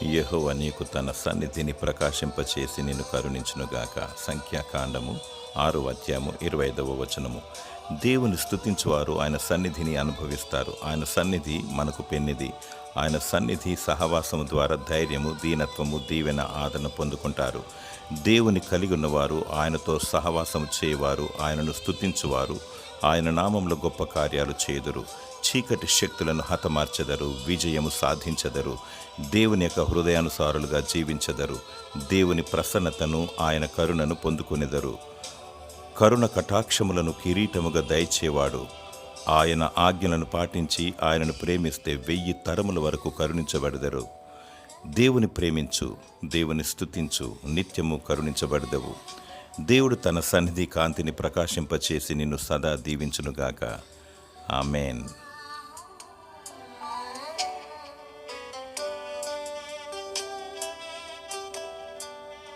యెహోవా నీకు తన సన్నిధిని ప్రకాశింపచేసి నిన్ను కరుణించునుగాక. సంఖ్యాకాండము 6:25. దేవుని స్తుతించువారు ఆయన సన్నిధిని అనుభవిస్తారు. ఆయన సన్నిధి మనకు పెన్నిది. ఆయన సన్నిధి సహవాసము ద్వారా ధైర్యము, దీనత్వము, దీవెన, ఆదరణ పొందుకుంటారు. దేవుని కలిగి ఉన్నవారు, ఆయనతో సహవాసము చేయవారు, ఆయనను స్తుతించువారు, ఆయన నామంలో గొప్ప కార్యాలు చేయుదురు. చీకటి శక్తులను హతమార్చెదరు, విజయము సాధించెదరు. దేవుని యొక్క హృదయానుసారులుగా జీవించెదరు. దేవుని ప్రసన్నతను, ఆయన కరుణను పొందుకొనెదరు. కరుణ కటాక్షములను కిరీటముగా దయచేవాడు. ఆయన ఆజ్ఞలను పాటించి ఆయనను ప్రేమిస్తే 1000 తరముల వరకు కరుణించబడెదరు. దేవుని ప్రేమించు, దేవుని స్తుతించు, నిత్యము కరుణించబడదవు. దేవుడు తన సన్నిధి కాంతిని ప్రకాశింపచేసి నిన్ను సదా దీవించునుగాక. ఆమేన్.